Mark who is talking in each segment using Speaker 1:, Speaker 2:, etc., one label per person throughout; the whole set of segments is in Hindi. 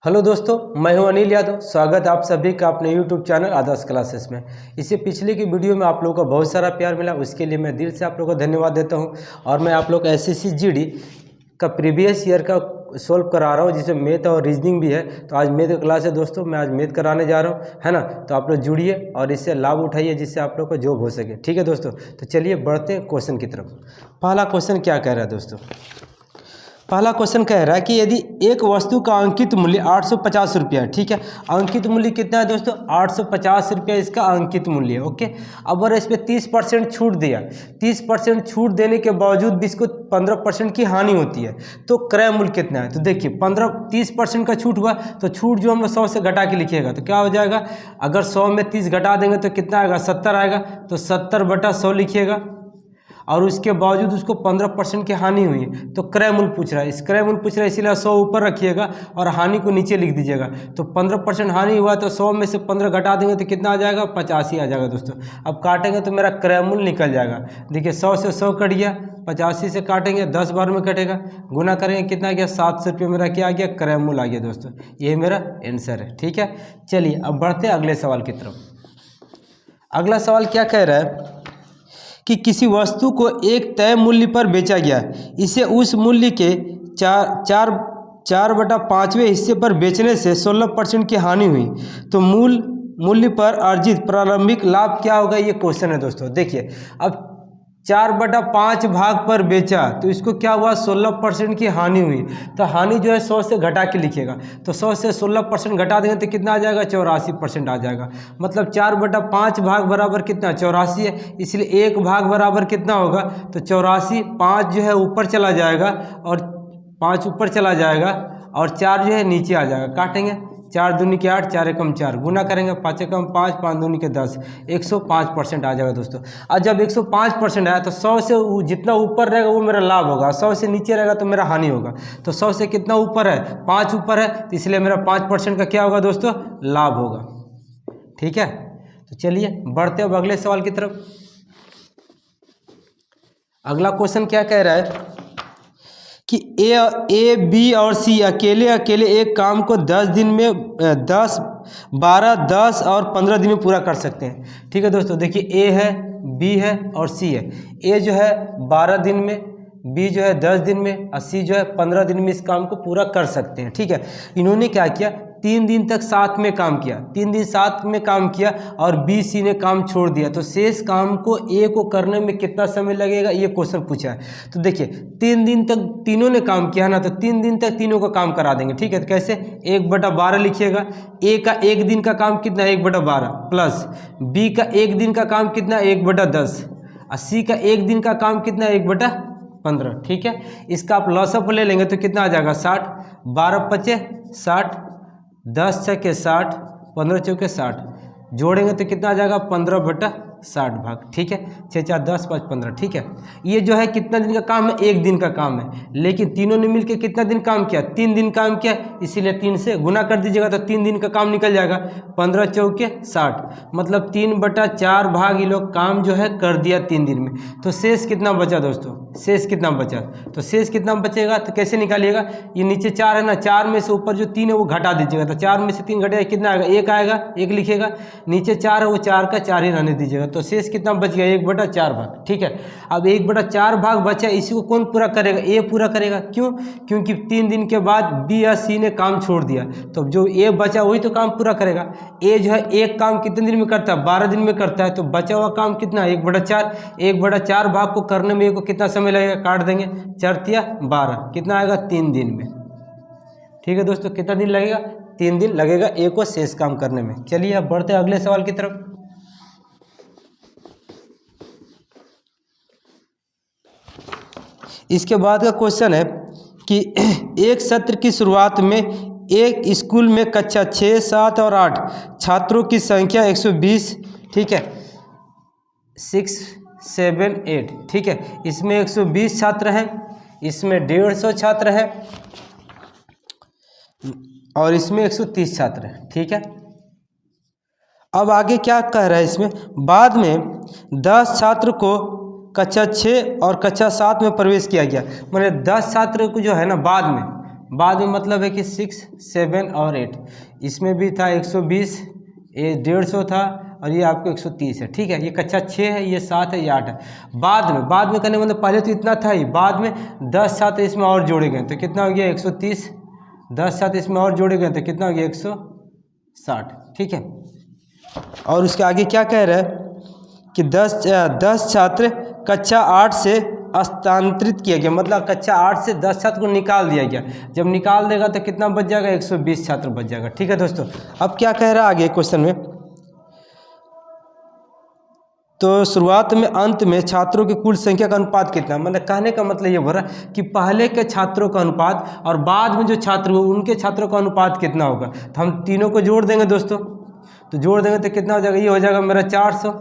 Speaker 1: हेलो दोस्तों, मैं हूं अनिल यादव। स्वागत है आप सभी का अपने यूट्यूब चैनल आदर्श क्लासेस में। इससे पिछले की वीडियो में आप लोगों को बहुत सारा प्यार मिला, उसके लिए मैं दिल से आप लोगों को धन्यवाद देता हूं। और मैं आप लोग को एसएससी जीडी का प्रीवियस ईयर का सोल्व करा रहा हूं, जिसमें मैथ और रीजनिंग भी है। तो आज मैथ का क्लास है दोस्तों, मैं आज मैथ कराने जा रहा हूँ, है ना। तो आप लोग जुड़िए और इससे लाभ उठाइए, जिससे आप लोग को जॉब हो सके। ठीक है दोस्तों, तो चलिए बढ़ते हैं क्वेश्चन की तरफ। पहला क्वेश्चन क्या कह रहा है दोस्तों? पहला क्वेश्चन कह रहा है कि यदि एक वस्तु का अंकित मूल्य 850 रुपया है, ठीक है। अंकित मूल्य कितना है दोस्तों? 850 रुपया इसका अंकित मूल्य है। ओके, अब अगर इस पर 30% छूट दिया, 30% छूट देने के बावजूद भी इसको 15% की हानि होती है, तो क्रय मूल्य कितना है? तो देखिए 30% का छूट हुआ, तो छूट जो हम लोग 100 से घटा के लिखिएगा तो क्या हो जाएगा? अगर 100 में 30 घटा देंगे तो कितना आएगा? 70 आएगा। तो 70/100 लिखिएगा, और उसके बावजूद उसको 15% की हानि हुई, तो क्रय मूल्य पूछ रहा है। इस क्रय मूल्य पूछ रहा है, इसीलिए 100 ऊपर रखिएगा और हानि को नीचे लिख दीजिएगा। तो 15% हानि हुआ, तो 100 में से 15 घटा देंगे तो कितना आ जाएगा? 85 आ जाएगा दोस्तों। अब काटेंगे तो मेरा क्रय मूल्य निकल जाएगा। देखिए 100 से 100 कट गया, 85 से काटेंगे 10 बार में कटेगा, गुना करेंगे कितना आ गया? 700 रुपये मेरा क्या आ गया? क्रय मूल्य आ गया दोस्तों। ये मेरा आंसर है। ठीक है, चलिए अब बढ़ते हैं अगले सवाल की तरफ। अगला सवाल क्या कह रहा है कि किसी वस्तु को एक तय मूल्य पर बेचा गया, इसे उस मूल्य के 4/5वें हिस्से पर बेचने से 16% की हानि हुई, तो मूल मूल्य पर अर्जित प्रारंभिक लाभ क्या होगा? ये क्वेश्चन है दोस्तों। देखिए अब 4/5 भाग पर बेचा, तो इसको क्या हुआ? 16% की हानि हुई। तो हानि जो है 100 से घटा के लिखिएगा, तो 100 से 16% घटा देंगे तो कितना आ जाएगा? 84% आ जाएगा। मतलब 4/5 भाग बराबर कितना? 84 है। इसलिए एक भाग बराबर कितना होगा? तो 84। 5 जो है ऊपर चला जाएगा, और 5 ऊपर चला जाएगा, और 4 जो है नीचे आ जाएगा। काटेंगे 4 दूनी के 8, 4 एकम 4, गुना करेंगे 5 एकम 5, 5 दूनी के 10, 105% आ जाएगा दोस्तों। और जब 105% आया तो 100 से जितना ऊपर रहेगा वो मेरा लाभ होगा, 100 से नीचे रहेगा तो मेरा हानि होगा। तो 100 से कितना ऊपर है? 5 ऊपर है, तो इसलिए मेरा 5% का क्या होगा दोस्तों? लाभ होगा। ठीक है, तो चलिए बढ़ते अब अगले सवाल की तरफ। अगला क्वेश्चन क्या कह रहा है कि ए, बी और सी अकेले एक काम को 10 दिन में 10, 12, 10 और 15 दिन में पूरा कर सकते हैं। ठीक है दोस्तों, देखिए ए है, बी है और सी है। ए जो है 12 दिन में, बी जो है 10 दिन में, और सी जो है 15 दिन में इस काम को पूरा कर सकते हैं। ठीक है, इन्होंने क्या किया? 3 दिन तक साथ में काम किया, 3 दिन साथ में काम किया, और बी सी ने काम छोड़ दिया। तो शेष काम को ए को करने में कितना समय लगेगा? ये क्वेश्चन पूछा है। तो देखिए 3 दिन तक तीनों ने काम किया ना, तो 3 दिन तक तीनों का काम करा देंगे। ठीक है, तो कैसे? 1/12 लिखिएगा। ए का 1 दिन का काम कितना है? 1/12, प्लस बी का 1 दिन का काम कितना है? 1/10, और सी का 1 दिन का काम कितना है? 1/15। ठीक है, इसका आप लॉसअप ले लेंगे तो कितना आ जाएगा? 60, 12 पचे 60, 10 छके 60, 15 चौके 60, जोड़ेंगे तो कितना आ जाएगा? 15/60 भाग। ठीक है, 6 4 10 5 15। ठीक है, ये जो है कितना दिन का काम है? 1 दिन का काम है, लेकिन तीनों ने मिलकर कितना दिन काम किया? 3 दिन काम किया, इसीलिए 3 से गुना कर दीजिएगा तो 3 दिन का काम निकल जाएगा। 15 चौके 60, मतलब 3/4 भाग ये लोग काम जो है कर दिया 3 दिन में। तो शेष कितना बचा दोस्तों? शेष कितना बचा? तो शेष कितना बचेगा तो कैसे निकालिएगा? ये नीचे 4 है ना, 4 में से ऊपर जो 3 है वो घटा दीजिएगा। तो 4 में से 3 घटेगा, कितना आएगा? 1 आएगा, 1 लिखिएगा। नीचे 4 है, वो 4 का 4 ही रहने दीजिएगा। तो शेष कितना बच गया? 1/4 भाग। ठीक है, अब 1/4 भाग बचा, इसी को कौन पूरा करेगा? ए पूरा करेगा। क्यों? क्योंकि 3 दिन के बाद बी या सी ने काम छोड़ दिया, तो जो ए बचा वही तो काम पूरा करेगा। ए जो है एक काम कितने दिन में करता है? 12 दिन में करता है। तो बचा हुआ काम कितना है? 1/4। 1/4 भाग को करने में ए को कितना समय लगेगा? काट देंगे, 4 × 12, कितना आएगा? 3 दिन में। ठीक है दोस्तों, कितना दिन लगेगा? 3 दिन लगेगा ए को शेष काम करने में। चलिए अब बढ़ते हैं अगले सवाल की तरफ। इसके बाद का क्वेश्चन है कि एक सत्र की शुरुआत में एक स्कूल में कक्षा 6, 7 और 8 छात्रों की संख्या 120, ठीक है, 6, 7, 8, ठीक है, इसमें 120 छात्र हैं, इसमें 150 छात्र हैं, और इसमें 130 छात्र हैं। ठीक है, अब आगे क्या कह रहा है इसमें? बाद में 10 छात्र को कक्षा 6 और कक्षा 7 में प्रवेश किया गया। मैंने 10 छात्र को जो है ना बाद बाद में मतलब है कि 6, 7 और 8, इसमें भी था 120, ये 150 था और ये आपको 130 है। ठीक है, ये कक्षा 6 है, ये 7 है, ये 8 है। बाद में करने मतलब पहले तो इतना था ही, बाद में 10 छात्र इसमें और जोड़े गए तो कितना हो गया 130, 10 छात्र इसमें और जोड़े गए तो कितना हो गया 160। ठीक है, और उसके आगे क्या कह रहा है कि 10 छात्र कक्षा 8 से स्थानांतरित किया गया, मतलब कक्षा 8 से 10 छात्र को निकाल दिया गया। जब निकाल देगा तो कितना बच जाएगा 120 छात्र बच जाएगा। ठीक है दोस्तों, अब क्या कह रहा है आगे क्वेश्चन में, तो शुरुआत में अंत में छात्रों की कुल संख्या का अनुपात कितना, मतलब कहने का मतलब ये बोल रहा है कि पहले के छात्रों का अनुपात और बाद में जो छात्र हुए उनके छात्रों का अनुपात कितना होगा। तो हम तीनों को जोड़ देंगे दोस्तों, तो जोड़ देंगे तो कितना हो जाएगा, ये हो जाएगा मेरा 400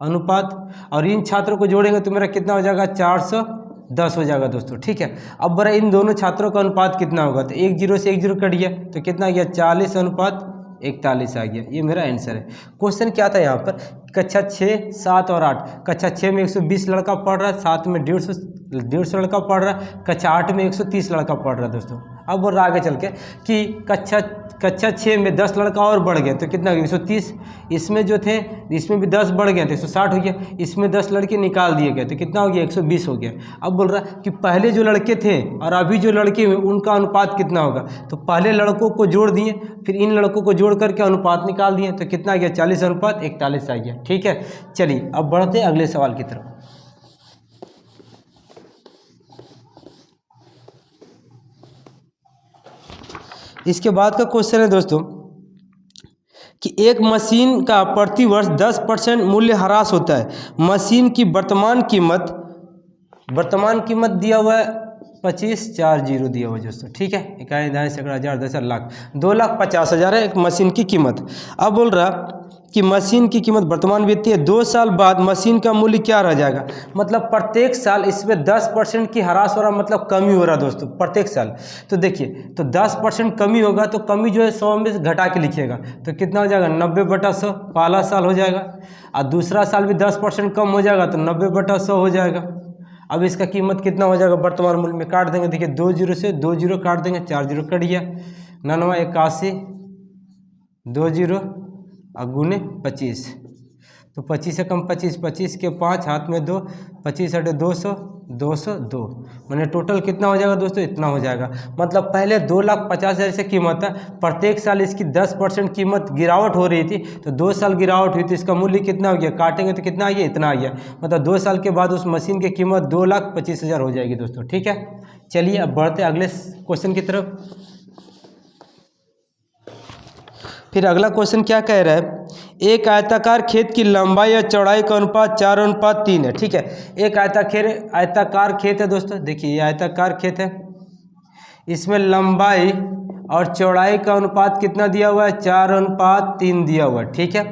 Speaker 1: अनुपात, और इन छात्रों को जोड़ेंगे तो मेरा कितना हो जाएगा 410 हो जाएगा दोस्तों। ठीक है, अब बड़ा इन दोनों छात्रों का अनुपात कितना होगा, तो 1 0 से 1 0 कट गया तो कितना आ गया 40 अनुपात 41 आ गया। ये मेरा आंसर है। क्वेश्चन क्या था यहाँ पर, कक्षा 6, 7 और 8, कक्षा 6 में 120 लड़का पढ़ रहा है, 7 में 150 लड़का पढ़ रहा है, कक्षा 8 में 130 लड़का पढ़ रहा है दोस्तों। अब बोल रहा आगे चल के कि कक्षा 6 में 10 लड़का और बढ़ गया तो कितना हो गया 130, इसमें जो थे इसमें भी 10 बढ़ गए तो 160 हो गया, इसमें 10 लड़के निकाल दिए गए तो कितना हो गया 120 हो गया। अब बोल रहा कि पहले जो लड़के थे और अभी जो लड़के हुए उनका अनुपात कितना होगा, तो पहले लड़कों को जोड़ दिए, फिर इन लड़कों को जोड़ करके अनुपात निकाल दिए तो कितना आ गया 40 अनुपात 41 आ गया। ठीक है, चलिए अब बढ़ते हैं अगले सवाल की तरफ। इसके बाद का क्वेश्चन है दोस्तों कि एक मशीन का प्रतिवर्ष 10% मूल्य ह्रास होता है। मशीन की वर्तमान कीमत दिया हुआ है 2540 दिया हुआ है दोस्तों। ठीक है, इकाई दाएं सैकड़ा हज़ार 10 लाख 2,50,000 है एक मशीन की कीमत। अब बोल रहा कि मशीन की कीमत वर्तमान वित्तीय 2 साल बाद मशीन का मूल्य क्या रह जाएगा, मतलब प्रत्येक साल इसमें 10% की ह्रास हो रहा, मतलब कमी हो रहा दोस्तों प्रत्येक साल। तो देखिए, तो 10% कमी होगा तो कमी जो है 100 में घटा के लिखिएगा तो कितना हो जाएगा 90/100 पहला साल हो जाएगा, और दूसरा साल भी 10% कम हो जाएगा तो 90/100 हो जाएगा। अब इसका कीमत कितना हो जाएगा वर्तमान मूल्य में, काट देंगे, देखिए 2 0 से 2 0 काट देंगे, 4 0 कट गया, 99 81 2 0 और गुने 25, तो 25 से कम 25, 25 के 5 हाथ में 2, 25 हटे 200, 202 मैंने टोटल कितना हो जाएगा दोस्तों, इतना हो जाएगा। मतलब पहले 2,50,000 से कीमत है, प्रत्येक साल इसकी 10% कीमत गिरावट हो रही थी, तो 2 साल गिरावट हुई तो इसका मूल्य कितना हो गया, काटेंगे तो कितना आ गया, इतना आ गया। मतलब 2 साल के बाद उस मशीन की कीमत 2,25,000 हो जाएगी दोस्तों। ठीक है, चलिए अब बढ़ते अगले क्वेश्चन की तरफ। फिर अगला क्वेश्चन क्या कह रहा है, एक आयताकार खेत की लंबाई या चौड़ाई का अनुपात 4:3 है। ठीक है, एक आयताकार खेत है दोस्तों, देखिए ये आयताकार खेत है, इसमें लंबाई और चौड़ाई का अनुपात कितना दिया हुआ है 4:3 दिया हुआ है। ठीक है,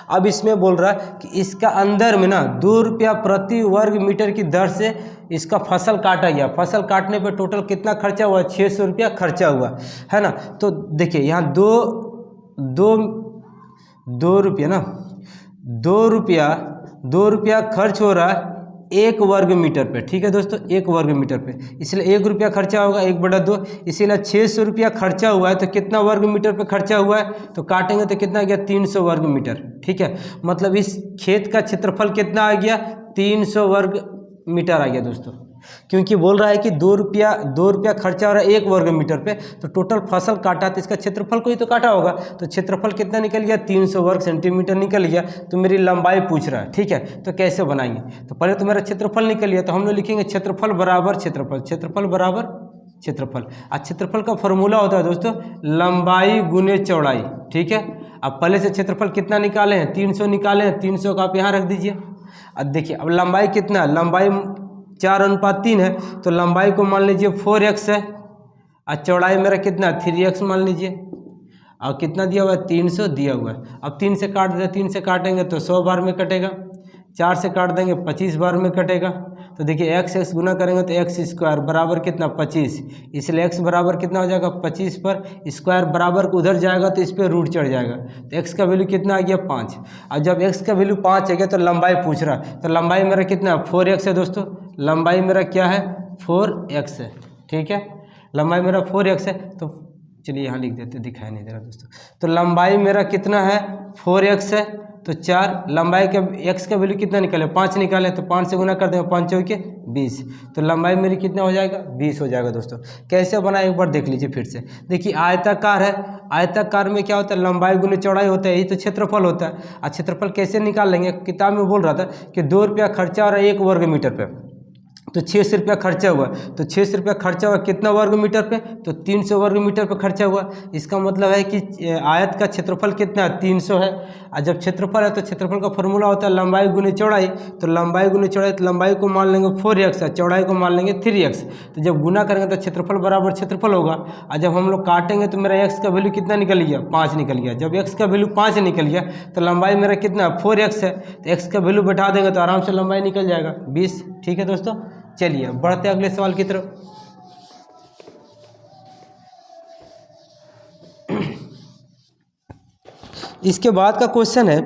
Speaker 1: अब इसमें बोल रहा है कि इसका अंदर में ना 2 रुपया प्रति वर्ग मीटर की दर से इसका फसल काटा गया। फसल काटने पर टोटल कितना खर्चा हुआ, 600 रुपया खर्चा हुआ है ना। तो देखिए यहाँ दो रुपया ना, 2 रुपया खर्च हो रहा है 1 वर्ग मीटर पे। ठीक है दोस्तों, 1 वर्ग मीटर पे, इसलिए 1 रुपया खर्चा होगा 1/2, इसीलिए 600 रुपया खर्चा हुआ है। तो कितना वर्ग मीटर पे खर्चा हुआ है, तो काटेंगे तो कितना गया 300 वर्ग मीटर। ठीक है, मतलब इस खेत का क्षेत्रफल कितना आ गया 300 वर्ग मीटर आ गया दोस्तों, क्योंकि बोल रहा है कि 2 रुपया खर्चा हो रहा है 1 वर्ग मीटर पे, तो टोटल फसल काटा तो इसका क्षेत्रफल को ही तो काटा होगा, तो क्षेत्रफल कितना निकल गया 300 वर्ग सेंटीमीटर निकल गया। तो मेरी लंबाई पूछ रहा है। ठीक है, तो कैसे बनाएंगे, तो पहले तो मेरा क्षेत्रफल निकल गया, तो हम लोग लिखेंगे क्षेत्रफल बराबर क्षेत्रफल, क्षेत्रफल बराबर क्षेत्रफल। और क्षेत्रफल का फॉर्मूला होता है दोस्तों लंबाई गुने चौड़ाई। ठीक है, अब पहले से क्षेत्रफल कितना निकाले हैं 300 निकाले हैं, 300 का आप यहाँ रख दीजिए। अब देखिए अब लंबाई कितना है, लंबाई 4:3 है, तो लंबाई को मान लीजिए 4x है, और चौड़ाई मेरा कितना 3x मान लीजिए, और कितना दिया हुआ है 300 दिया हुआ है। अब 3 से काट देते, 3 से काटेंगे तो 100 बार में कटेगा, 4 से काट देंगे 25 बार में कटेगा। तो देखिए x गुना करेंगे तो x² बराबर कितना 25, इसलिए x बराबर कितना हो जाएगा 25 पर स्क्वायर बराबर को उधर जाएगा तो इस पर रूट चढ़ जाएगा, तो x का वैल्यू कितना आ गया 5। और जब x का वैल्यू 5 है तो लंबाई पूछ रहा है, तो लंबाई मेरा कितना 4x है दोस्तों, लंबाई मेरा क्या है 4x है। ठीक है, लंबाई मेरा 4x है, तो चलिए यहाँ लिख देते, दिखाई नहीं दे रहा दोस्तों। तो लंबाई मेरा कितना है 4x है, तो 4, लंबाई का x का वैल्यू कितना निकाले 5 निकाले, तो 5 से गुना कर देंगे, 5 चौके 20, तो लंबाई मेरी कितना हो जाएगा 20 हो जाएगा दोस्तों। कैसे बना एक बार देख लीजिए फिर से। देखिए आयताकार है, आयताकार में क्या होता है लंबाई गुने चौड़ाई होता है, यही तो क्षेत्रफल होता है। और क्षेत्रफल कैसे निकाल लेंगे, किताब में बोल रहा था कि 2 रुपया खर्चा और 1 वर्ग मीटर पे, तो 600 रुपया खर्चा हुआ, तो 600 रुपया खर्चा हुआ कितना वर्ग मीटर पे, तो 300 वर्ग मीटर पे खर्चा हुआ। इसका मतलब है कि आयत का क्षेत्रफल कितना है 300 है। और जब क्षेत्रफल है तो क्षेत्रफल का फॉर्मूला होता है लंबाई गुने चौड़ाई, तो लंबाई गुने चौड़ाई, तो लंबाई को मान लेंगे 4x और चौड़ाई को मान लेंगे 3x। तो जब गुना करेंगे तो क्षेत्रफल बराबर क्षेत्रफल होगा, और जब हम लोग काटेंगे तो मेरा x का वैल्यू कितना निकल गया 5 निकल गया। जब x का वैल्यू 5 निकल गया तो लंबाई मेरा कितना 4x है, तो x का वैल्यू बैठा देंगे तो आराम से लंबाई निकल जाएगा 20। ठीक है दोस्तों, चलिए बढ़ते अगले सवाल की तरफ। इसके बाद का क्वेश्चन है,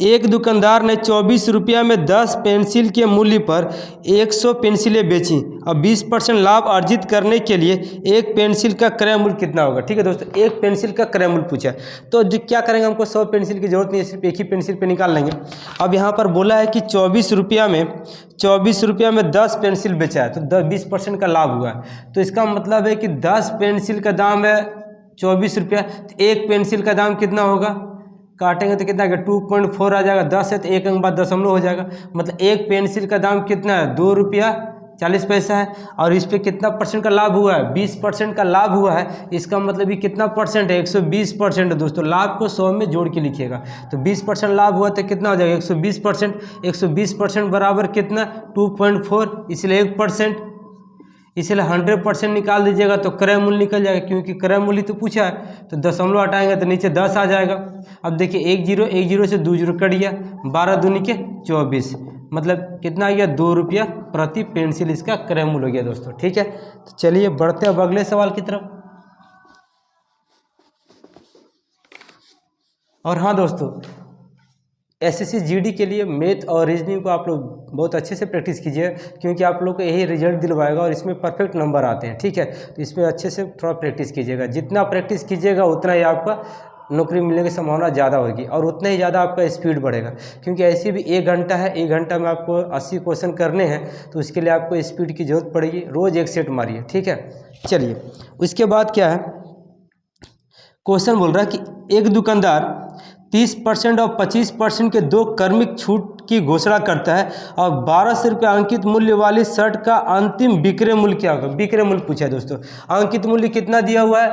Speaker 1: एक दुकानदार ने 24 रुपया में 10 पेंसिल के मूल्य पर 100 पेंसिलें बेची और 20% लाभ अर्जित करने के लिए एक पेंसिल का क्रय मूल्य कितना होगा। ठीक है दोस्तों, एक पेंसिल का क्रय मूल्य पूछा है, तो क्या करेंगे, हमको 100 पेंसिल की जरूरत नहीं है, सिर्फ एक ही पेंसिल पे निकाल लेंगे। अब यहाँ पर बोला है कि 24 रुपया में 10 पेंसिल बेचा है, तो 20% का लाभ हुआ है। तो इसका मतलब है कि 10 पेंसिल का दाम है 24 रुपया, तो एक पेंसिल का दाम कितना होगा, काटेंगे तो कितना आ गया 2.4 आ जाएगा, 10 है तो एक अंक बाद दशमलव हो जाएगा, मतलब एक पेंसिल का दाम कितना है 2 रुपया 40 पैसा है। और इस पर कितना परसेंट का लाभ हुआ है 20% का लाभ हुआ है। इसका मतलब ये कितना परसेंट है 120% है दोस्तों। लाभ को 100 में जोड़ के लिखिएगा, तो 20% लाभ हुआ तो कितना हो जाएगा 120%। 120% बराबर कितना 2.4, इसलिए 1%, इसलिए 100% निकाल दीजिएगा तो क्रय मूल्य निकल जाएगा, क्योंकि क्रय मूल्य तो पूछा है। तो दशमलव हटाएंगे तो नीचे 10 आ जाएगा। अब देखिए 1 0 से 2 0 कट गया, 12 दूनी के 24, मतलब कितना आ गया 2 रुपया प्रति पेंसिल इसका क्रय मूल्य हो गया दोस्तों। ठीक है, तो चलिए बढ़ते अब अगले सवाल की तरफ। और हाँ दोस्तों, एसएससी जीडी के लिए मैथ और रीजनिंग को आप लोग बहुत अच्छे से प्रैक्टिस कीजिए, क्योंकि आप लोग को यही रिजल्ट दिलवाएगा और इसमें परफेक्ट नंबर आते हैं। ठीक है, तो इसमें अच्छे से थोड़ा प्रैक्टिस कीजिएगा, जितना प्रैक्टिस कीजिएगा उतना ही आपका नौकरी मिलने की संभावना ज़्यादा होगी और उतना ही ज़्यादा आपका स्पीड बढ़ेगा। क्योंकि ऐसे भी 1 घंटा है, 1 घंटा में आपको 80 क्वेश्चन करने हैं, तो उसके लिए आपको स्पीड की जरूरत पड़ेगी। रोज़ 1 सेट मारिए। ठीक है, चलिए उसके बाद क्या है, क्वेश्चन बोल रहा है कि एक दुकानदार 30% और 25% के 2 क्रमिक छूट की घोषणा करता है और 1200 रुपये अंकित मूल्य वाली शर्ट का अंतिम विक्रय मूल्य क्या होगा। विक्रय मूल्य पूछा है दोस्तों। अंकित मूल्य कितना दिया हुआ है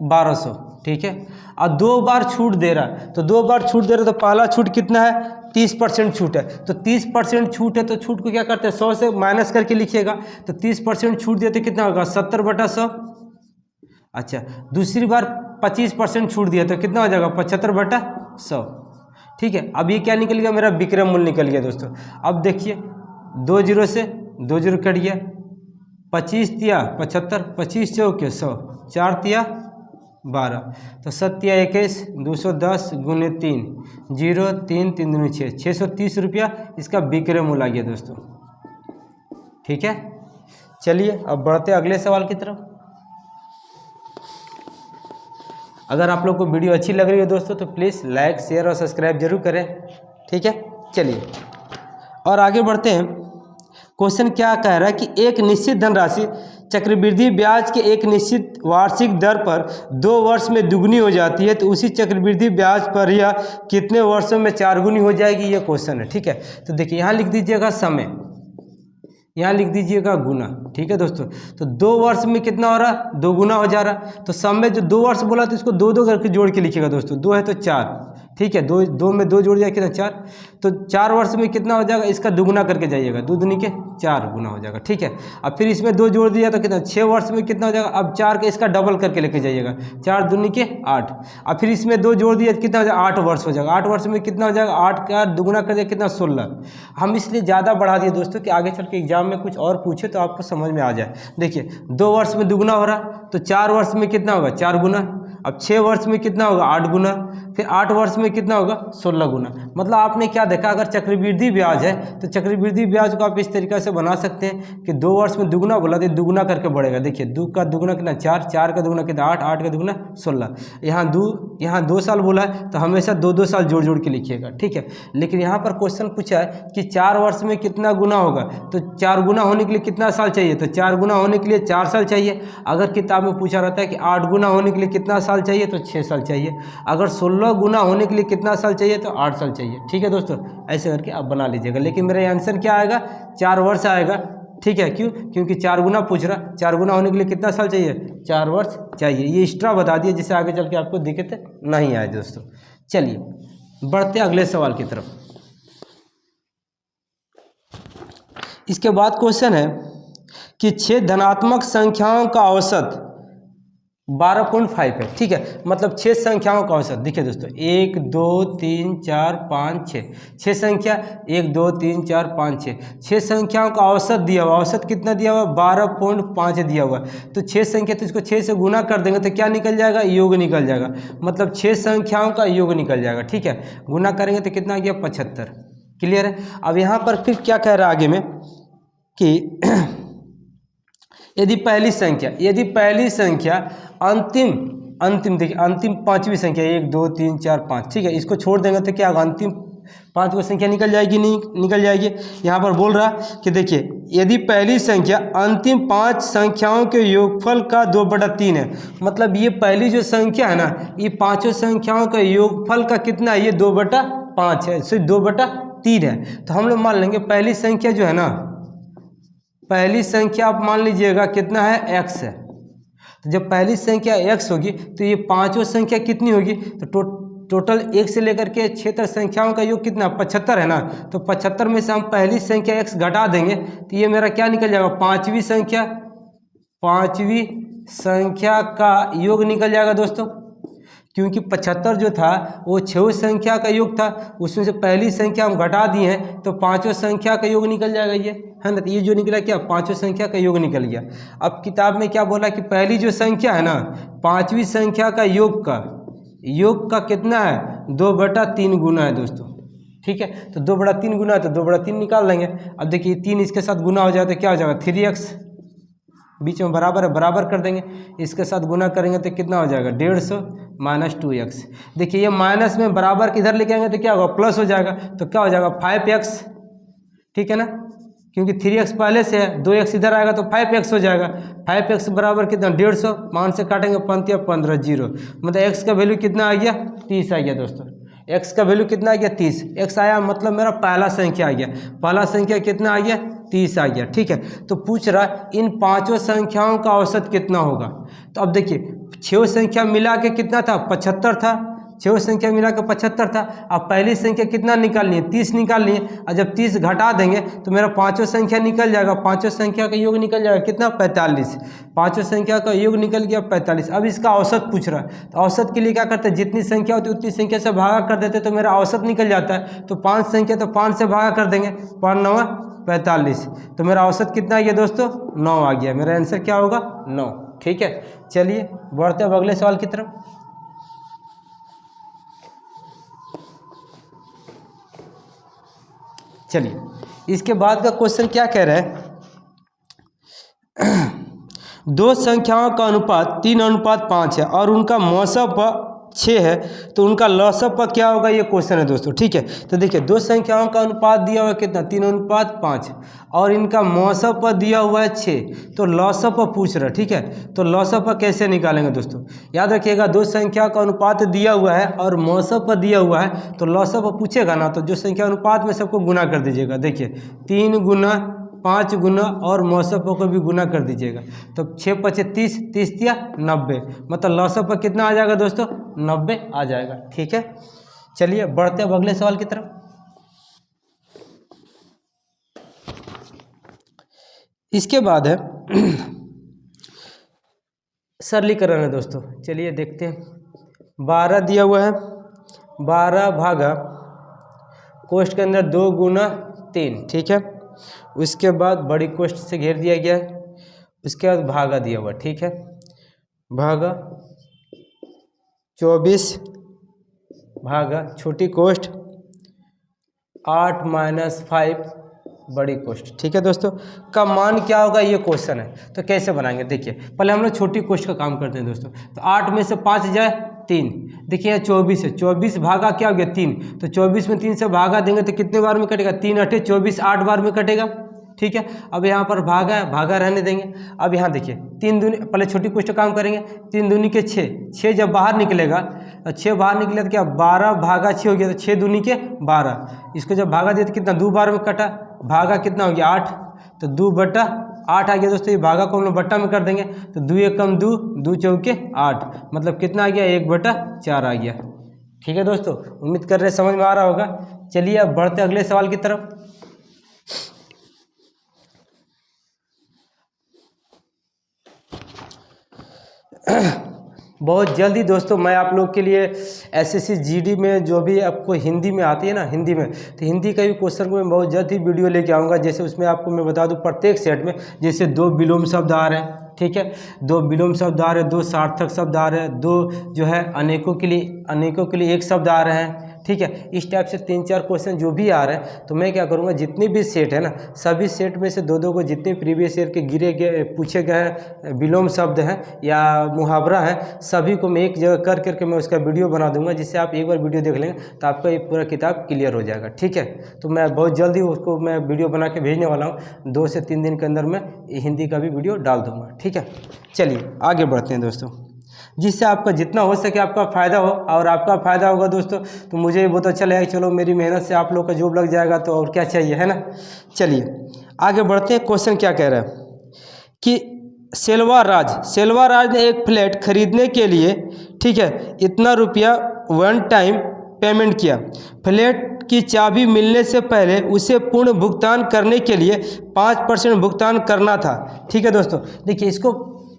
Speaker 1: 1200। ठीक है, और 2 बार छूट दे रहा है, तो 2 बार छूट दे रहा है, तो पहला छूट कितना है 30% छूट है। तो 30% छूट है तो छूट को क्या करते हैं 100 से माइनस करके लिखिएगा। तो 30% छूट देते कितना होगा 70/100। अच्छा, दूसरी बार 25% छूट दिया तो कितना हो जाएगा 75/100। ठीक है, अब ये क्या निकल गया मेरा विक्रय मूल्य निकल गया दोस्तों। अब देखिए 2 0 से 2 0 कट गया, 25 तिया 75, 25 चौके 100, 4 तिया 12, तो 7 तिया 21, 210 गुने 3, 0 3 3 दूनी 6, 630 रुपया इसका विक्रय मूल्य आ गया दोस्तों। ठीक है, चलिए अब बढ़ते अगले सवाल की तरफ। अगर आप लोग को वीडियो अच्छी लग रही है दोस्तों तो प्लीज़ लाइक शेयर और सब्सक्राइब जरूर करें। ठीक है, चलिए और आगे बढ़ते हैं। क्वेश्चन क्या कह रहा है कि एक निश्चित धनराशि चक्रवृद्धि ब्याज के एक निश्चित वार्षिक दर पर 2 वर्ष में दुगनी हो जाती है, तो उसी चक्रवृद्धि ब्याज पर यह कितने वर्षों में 4 गुनी हो जाएगी, ये क्वेश्चन है। ठीक है, तो देखिए यहाँ लिख दीजिएगा समय, यहाँ लिख दीजिएगा गुना। ठीक है दोस्तों, तो 2 वर्ष में कितना हो रहा 2 गुना हो जा रहा। तो समय जो 2 वर्ष बोला तो इसको 2 करके जोड़ के लिखिएगा दोस्तों। 2 है तो 4, ठीक है, 2 में 2 जोड़ जाएगा कितना 4, तो 4 वर्ष में कितना हो जाएगा इसका दुगुना करके जाइएगा, 2 दूनी के 4 गुना हो जाएगा। ठीक है, अब फिर इसमें 2 जोड़ दिया तो कितना 6 वर्ष में कितना हो जाएगा, अब 4 का इसका डबल करके लेके जाइएगा, 4 दूनी के 8, अब फिर इसमें 2 जोड़ दिया तो कितना हो जाएगा 8 वर्ष हो जाएगा। 8 वर्ष में कितना हो जाएगा 8 का दुगुना कर दिया कितना 16। हम इसलिए ज़्यादा बढ़ा दिए दोस्तों कि आगे चल के एग्जाम में कुछ और पूछे तो आपको समझ में आ जाए। देखिए 2 वर्ष में दुगुना हो रहा तो 4 वर्ष में कितना होगा 4 गुना, अब 6 वर्ष में कितना होगा 8 गुना, फिर 8 वर्ष में कितना होगा 16 गुना। मतलब आपने क्या देखा, अगर चक्रवृद्धि ब्याज है तो चक्रवृद्धि ब्याज को आप इस तरीके से बना सकते हैं कि 2 वर्ष में दुगुना बोला तो दुगुना करके बढ़ेगा। देखिए 2 का दुगुना कितना 4, 4 का दुगुना कितना 8, 8 का दुगुना 16। यहाँ 2 साल बोला है तो हमेशा 2 साल जोड़ जोड़ के लिखिएगा, ठीक है। लेकिन यहाँ पर क्वेश्चन पूछा है कि 4 वर्ष में कितना गुना होगा, तो 4 गुना होने के लिए कितना साल चाहिए, तो 4 गुना होने के लिए 4 साल चाहिए। अगर किताब में पूछा रहता है कि 8 गुना होने के लिए कितना साल चाहिए, तो 6 साल चाहिए। अगर 16 गुना होने के लिए कितना साल चाहिए, तो 8 साल चाहिए, ठीक है दोस्तों। ऐसे करके आप बना लीजिएगा। लेकिन मेरा आंसर क्या आएगा, 4 वर्ष आएगा, ठीक है। क्यों, क्योंकि 4 गुना पूछ रहा, 4 गुना होने के लिए कितना साल चाहिए, 4 वर्ष चाहिए। ये एक्स्ट्रा बता दिए जिससे आगे चल के आपको दिक्कत नहीं आए दोस्तों। चलिए बढ़ते अगले सवाल की तरफ। इसके बाद क्वेश्चन है कि 6 धनात्मक संख्याओं का औसत 12.5 है, ठीक है। मतलब 6 संख्याओं का औसत देखिए दोस्तों, 1 2 3 4 5 6, 6 संख्या 1 2 3 4 5 6, 6 संख्याओं का औसत दिया हुआ। औसत कितना दिया हुआ, 12.5 दिया हुआ। तो 6 संख्या, तो इसको 6 से गुना कर देंगे तो क्या निकल जाएगा, योग निकल जाएगा। मतलब 6 संख्याओं का योग निकल जाएगा, ठीक है। गुना करेंगे तो कितना आ गया 75। क्लियर है। अब यहाँ पर फिर क्या कह रहा है आगे में कि यदि पहली संख्या अंतिम देखिए, अंतिम 5वीं संख्या 1 2 3 4 5, ठीक है। इसको छोड़ देंगे तो क्या होगा, अंतिम 5 संख्या निकल जाएगी, नहीं निकल जाएगी। यहाँ पर बोल रहा कि देखिए, यदि पहली संख्या अंतिम 5 संख्याओं के योगफल का 2/3 है, मतलब ये पहली जो संख्या है ना, ये 5 संख्याओं का योगफल का कितना है, ये 2/5 है, सिर्फ 2/3 है। तो हम लोग मान लेंगे पहली संख्या जो है ना, पहली संख्या आप मान लीजिएगा कितना है, x है। तो जब पहली संख्या x होगी तो ये 5 संख्या कितनी होगी, तो टोटल 1 से लेकर के 6 तक संख्याओं का योग कितना 75 है ना। तो 75 में से हम पहली संख्या x घटा देंगे तो ये मेरा क्या निकल जाएगा, 5वीं संख्या का योग निकल जाएगा दोस्तों। क्योंकि 75 जो था वो 6 संख्या का योग था, उसमें से पहली संख्या हम घटा दिए हैं तो 5 संख्या का योग निकल जाएगा, ये है ना। तो ये जो निकला क्या, 5 संख्या का योग निकल गया। अब किताब में क्या बोला कि पहली जो संख्या है ना, 5वीं संख्या का योग का कितना है, 2/3 गुना है दोस्तों, ठीक है। तो 2/3 गुना है तो 2/3 निकाल लेंगे। अब देखिए 3 इसके साथ गुना हो जाए तो क्या हो जाएगा, 3x, बीच में बराबर है, बराबर कर देंगे। इसके साथ गुना करेंगे तो कितना हो जाएगा, 150 - 2x। देखिए ये माइनस में बराबर किधर लेके आएंगे तो क्या होगा, प्लस हो जाएगा। तो क्या हो जाएगा 5x, ठीक है ना, क्योंकि 3x पहले से है, 2x इधर आएगा तो 5x हो जाएगा। 5x बराबर कितना, 150, मान से काटेंगे 15 15 0, मतलब x का वैल्यू कितना आ गया, 30 आ गया दोस्तों। x का वैल्यू कितना आ गया, 30। x आया मतलब मेरा पहला संख्या आ गया। पहला संख्या कितना आ गया, 30 आ गया, ठीक है। तो पूछ रहा इन 5 संख्याओं का औसत कितना होगा। तो अब देखिए 6 संख्या मिला के कितना था, 75 था। 6 संख्या मिला के 75 था। अब पहली संख्या कितना निकालनी है, 30 निकालनी है। और जब 30 घटा देंगे तो मेरा 5 संख्या निकल जाएगा। 5 संख्या का योग निकल जाएगा कितना, 45। 5 संख्या का योग निकल गया 45। अब इसका औसत पूछ रहा है, तो औसत के लिए क्या करते हैं, जितनी संख्या होती है उतनी संख्या से भागा कर देते तो मेरा औसत निकल जाता है। तो 5 संख्या तो 5 से भागा कर देंगे, 5 9 45, तो मेरा औसत कितना आ गया दोस्तों, 9 आ गया। मेरा आंसर क्या होगा, 9, ठीक है। चलिए बढ़ते हैं अगले सवाल की तरफ। चलिए इसके बाद का क्वेश्चन क्या कह रहा है, 2 संख्याओं का अनुपात 3:5 है और उनका मौसम 6 है, तो उनका लौसब पर क्या होगा, ये क्वेश्चन है दोस्तों, ठीक है। तो देखिए 2 संख्याओं का अनुपात दिया हुआ है कितना, 3:5 और इनका मौसब पर दिया हुआ है 6, तो लौसब पर पूछ रहा है, ठीक है। तो लौसब पर कैसे निकालेंगे दोस्तों, याद रखिएगा 2 संख्या का अनुपात दिया हुआ है और मौसब पर दिया हुआ है, तो लौसब पर पूछेगा ना, तो जो संख्या अनुपात में सबको गुना कर दीजिएगा। देखिए 3 गुना 5 गुना और मौसब को भी गुना कर दीजिएगा, तो 6 × 5 30, 30 × 3 90, मतलब लौसब पर कितना आ जाएगा दोस्तों, 90 आ जाएगा, ठीक है। चलिए बढ़ते हैं अगले सवाल की तरफ। इसके बाद है सरलीकरण है दोस्तों। चलिए देखते हैं, 12 दिया हुआ है, 12 भागा कोष्ठ के अंदर 2 गुना 3, ठीक है। उसके बाद बड़ी कोष्ठ से घेर दिया गया है, उसके बाद भागा दिया हुआ, ठीक है। भागा 24 भागा छोटी कोष्ठ 8 - 5 बड़ी कोष्ठ। ठीक है दोस्तों, का मान क्या होगा ये क्वेश्चन है। तो कैसे बनाएंगे देखिए, पहले हम लोग छोटी कोष्ठ का काम करते हैं दोस्तों। तो 8 में से 5 जाए 3, देखिए 24 है, 24 भागा क्या हो गया 3, तो 24 में 3 से भागा देंगे तो कितने बार में कटेगा, 3 8 24, 8 बार में कटेगा। ठीक है, अब यहाँ पर भागा है, भागा रहने देंगे। अब यहाँ देखिए 3 दूनी, पहले छोटी कोष्ठ काम करेंगे, 3 दूनी के 6, 6 जब बाहर निकलेगा, 6 बाहर निकले तो क्या 12 भागा 6 हो गया, तो 6 दूनी के 12, इसको जब भागा दिया तो कितना 2 बार में कटा, भागा कितना हो गया 8, तो 2/8 आ गया दोस्तों। ये भागा को हम लोग बट्टा में कर देंगे, तो 2 एकम 2, 2 चौके 8, मतलब कितना आ गया 1/4 आ गया। ठीक है दोस्तों, उम्मीद कर रहे समझ में आ रहा होगा। चलिए अब बढ़ते अगले सवाल की तरफ। बहुत जल्दी दोस्तों मैं आप लोग के लिए एसएससी जीडी में जो भी आपको हिंदी में आती है ना, हिंदी में, तो हिंदी का भी क्वेश्चन को मैं बहुत जल्द ही वीडियो लेके आऊँगा। जैसे उसमें आपको मैं बता दूं प्रत्येक सेट में जैसे 2 विलोम शब्द आ रहे हैं, ठीक है, 2 विलोम शब्द आ रहे हैं, 2 सार्थक शब्द आ रहे हैं, 2 जो है अनेकों के लिए एक शब्द आ रहे हैं। ठीक है, इस टाइप से 3-4 क्वेश्चन जो भी आ रहे हैं, तो मैं क्या करूँगा जितने भी सेट है ना, सभी सेट में से 2-2 को जितने प्रीवियस ईयर के पूछे गए विलोम शब्द हैं या मुहावरा है, सभी को मैं एक जगह कर करके मैं उसका वीडियो बना दूंगा, जिससे आप एक बार वीडियो देख लेंगे तो आपका ये पूरा किताब क्लियर हो जाएगा। ठीक है, तो मैं बहुत जल्दी उसको मैं वीडियो बना के भेजने वाला हूँ, 2 से 3 दिन के अंदर मैं हिंदी का भी वीडियो डाल दूँगा। ठीक है, चलिए आगे बढ़ते हैं दोस्तों, जिससे आपका जितना हो सके आपका फ़ायदा हो, और आपका फ़ायदा होगा दोस्तों तो मुझे ये बहुत अच्छा लगेगा। चलो मेरी मेहनत से आप लोग का जॉब लग जाएगा तो और क्या चाहिए, है ना। चलिए आगे बढ़ते हैं। क्वेश्चन क्या कह रहा है कि सेल्वा राज ने एक फ्लैट खरीदने के लिए, ठीक है, इतना रुपया वन टाइम पेमेंट किया। फ्लैट की चाबी मिलने से पहले उसे पूर्ण भुगतान करने के लिए 5% भुगतान करना था। ठीक है दोस्तों, देखिए इसको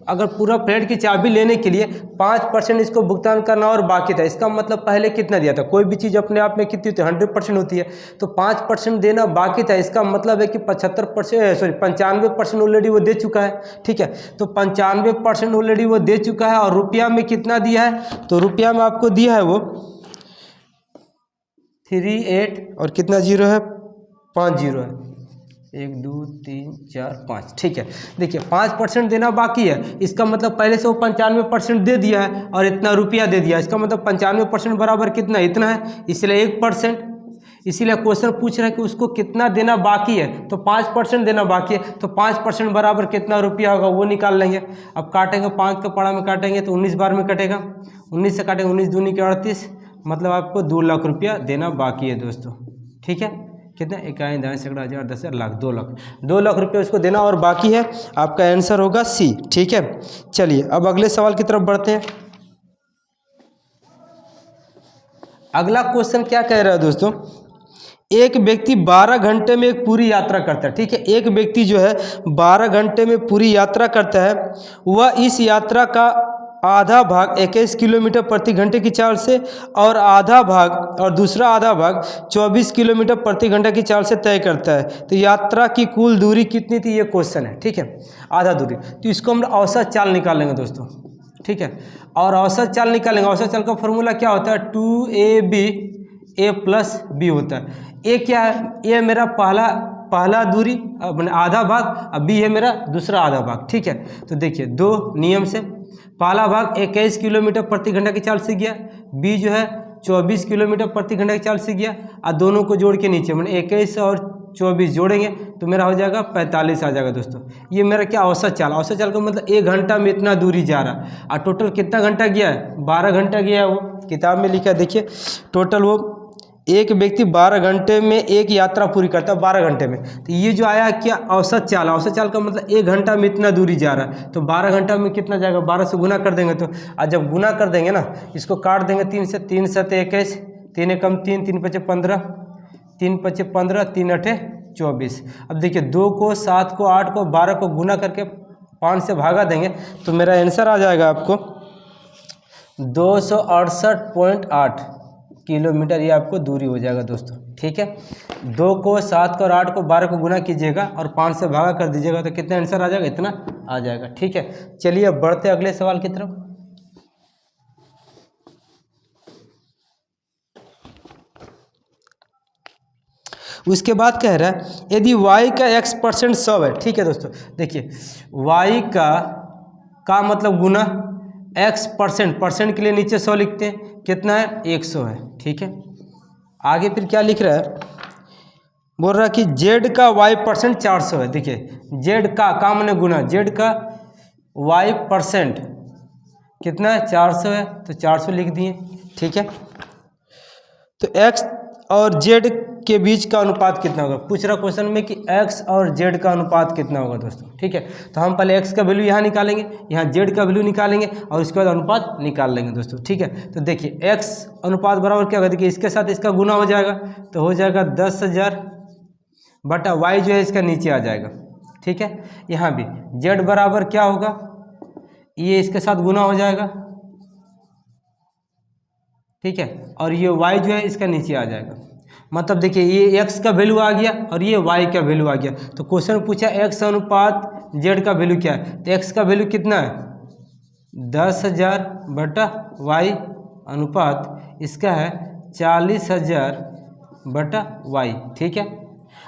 Speaker 1: अगर पूरा फ्लैट की चाबी लेने के लिए 5% इसको भुगतान करना और बाकी था, इसका मतलब पहले कितना दिया था। कोई भी चीज़ अपने आप में कितनी होती है 100% होती है, तो 5% देना बाकी था, इसका मतलब है कि 95% ऑलरेडी वो दे चुका है। ठीक है, तो 95% ऑलरेडी वो दे चुका है, और रुपया में कितना दिया है, तो रुपया में आपको दिया है वो 38 और कितना जीरो है 5 जीरो है, 1 2 3 4 5। ठीक है, देखिए 5% देना बाकी है, इसका मतलब पहले से वो 95% दे दिया है और इतना रुपया दे दिया, इसका मतलब 95% बराबर कितना, इतना है, इसलिए 1%। इसीलिए क्वेश्चन पूछ रहा है कि उसको कितना देना बाकी है, तो 5% देना बाकी है, तो 5% बराबर कितना रुपया होगा वो निकाल लेंगे। अब काटेंगे, 5 के पड़ा में काटेंगे तो 19 बार में कटेगा, 19 से काटेंगे 19 दूनी के 38, मतलब आपको 2 लाख रुपया देना बाकी है दोस्तों। ठीक है, कितना 51 दाएँ सैकड़ा 1000 10 लाख 2 लाख रुपये उसको देना और बाकी है। आपका आंसर होगा सी। ठीक है, चलिए अब अगले सवाल की तरफ बढ़ते हैं। अगला क्वेश्चन क्या कह रहा है दोस्तों, एक व्यक्ति 12 घंटे में एक पूरी यात्रा करता है। ठीक है, एक व्यक्ति जो है 12 घंटे में पूरी यात्रा करता है, वह इस यात्रा का आधा भाग 21 किलोमीटर प्रति घंटे की चाल से और दूसरा आधा भाग 24 किलोमीटर प्रति घंटे की चाल से तय करता है। तो यात्रा की कुल दूरी कितनी थी, ये क्वेश्चन है। ठीक है, आधा दूरी, तो इसको हम औसत चाल निकालेंगे दोस्तों। ठीक है, और औसत चाल निकालेंगे, औसत चाल का फॉर्मूला क्या होता है, 2ab a + b होता है। ए क्या है, ए मेरा पहला दूरी मैंने आधा भाग, अब बी है मेरा दूसरा आधा भाग। ठीक है, तो देखिए 2 नियम से, पहला भाग 21 किलोमीटर प्रति घंटा की चाल से गया, बी जो है 24 किलोमीटर प्रति घंटा की चाल से गया, और दोनों को जोड़ के नीचे मैंने 21 और 24 जोड़ेंगे तो मेरा हो जाएगा 45 आ जाएगा दोस्तों। ये मेरा क्या औसत चाल का मतलब 1 घंटा में इतना दूरी जा रहा है, और टोटल कितना घंटा गया है, 12 घंटा गया है। वो किताब में लिखा है, देखिए टोटल वो एक व्यक्ति 12 घंटे में एक यात्रा पूरी करता है, 12 घंटे में। तो ये जो आया क्या, औसत चाल का मतलब 1 घंटा में इतना दूरी जा रहा है, तो 12 घंटा में कितना जाएगा, 12 से गुना कर देंगे। तो आज जब गुना कर देंगे ना, इसको काट देंगे 3 से, 3 7 21, 3 एकम 3, 3 5 15, 3 5 15, 3 8 24। अब देखिए 2 को 7 को 8 को 12 को गुना करके 5 से भागा देंगे तो मेरा आंसर आ जाएगा आपको 268.8 किलोमीटर, ये आपको दूरी हो जाएगा दोस्तों। ठीक है, 2 को 7 को और 8 को 12 को गुना कीजिएगा और 5 से भागा कर दीजिएगा तो कितना आंसर आ जाएगा, इतना आ जाएगा। ठीक है, चलिए अब बढ़ते अगले सवाल की तरफ। उसके बाद कह रहा है यदि y का x% 100 है, ठीक है दोस्तों। देखिए y का मतलब गुना x%, परसेंट के लिए नीचे 100 लिखते हैं, कितना है 100 है, ठीक है। आगे फिर क्या लिख रहा है, बोल रहा है कि z का y% 400 है। देखिए z का माने गुना, z का y% कितना है 400 है, तो 400 लिख दिए, ठीक है। तो x और z के बीच का अनुपात कितना होगा, पूछ रहा क्वेश्चन में कि x और z का अनुपात कितना होगा दोस्तों, ठीक है। तो हम पहले x का वैल्यू यहाँ निकालेंगे, यहाँ z का वैल्यू निकालेंगे और उसके बाद अनुपात निकाल लेंगे दोस्तों, ठीक है। तो देखिए x अनुपात बराबर क्या होगा, देखिए इसके साथ इसका गुना हो जाएगा, तो हो जाएगा 10,000 बटा y जो है इसका नीचे आ जाएगा, ठीक है। यहाँ भी z बराबर क्या होगा, ये इसके साथ गुना हो जाएगा, ठीक है, और ये y जो है इसका नीचे आ जाएगा। मतलब देखिए ये x का वैल्यू आ गया और ये y का वैल्यू आ गया। तो क्वेश्चन पूछा x अनुपात z का वैल्यू क्या है, तो x का वैल्यू कितना है 10,000 बटा y अनुपात इसका है 40,000 बटा y, ठीक है।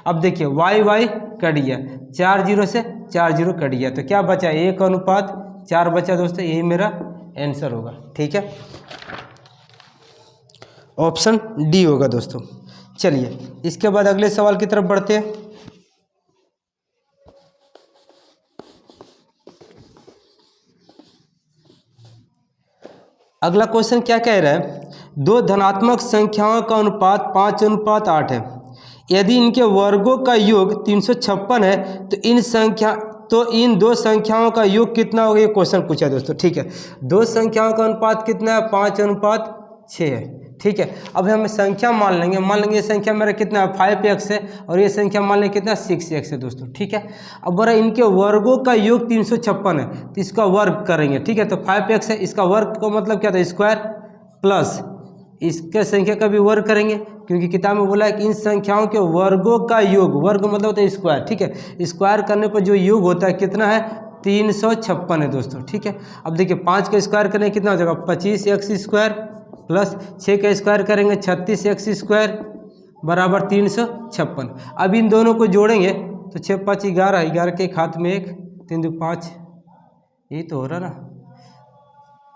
Speaker 1: अब देखिए y कट गया, 4 0 से 4 0 कट गया, तो क्या बचा 1 अनुपात 4 बचा दोस्तों, यही मेरा आंसर होगा, ठीक है। ऑप्शन डी होगा दोस्तों। चलिए इसके बाद अगले सवाल की तरफ बढ़ते हैं। अगला क्वेश्चन क्या कह रहा है, दो धनात्मक संख्याओं का अनुपात 5:8 है। यदि इनके वर्गों का योग 356 है तो इन दो संख्याओं का योग कितना होगा, ये क्वेश्चन पूछा है दोस्तों, ठीक है। दो संख्याओं का अनुपात कितना है 5:6 है, ठीक है। अब हम संख्या मान लेंगे ये संख्या मेरा कितना है 5x है और ये संख्या मान लेंगे कितना 6x है दोस्तों, ठीक है। अब बोला इनके वर्गों का योग 356 है, तो इसका वर्ग करेंगे, ठीक है। तो 5x है, इसका वर्ग का मतलब क्या था स्क्वायर, प्लस इसके संख्या का भी वर्ग करेंगे, क्योंकि किताब में बोला है कि इन संख्याओं के वर्गों का योग, वर्ग मतलब होता है स्क्वायर, ठीक है। स्क्वायर करने पर जो योग होता है कितना है 356 है दोस्तों, ठीक है। अब देखिए 5 का स्क्वायर करने कितना हो जाएगा 25x स्क्वायर, प्लस 6 का स्क्वायर करेंगे 36x स्क्वायर बराबर 356। अब इन दोनों को जोड़ेंगे तो 6 5 11, 11 के एक हाथ में 1, 3 2 5, यही तो हो रहा ना,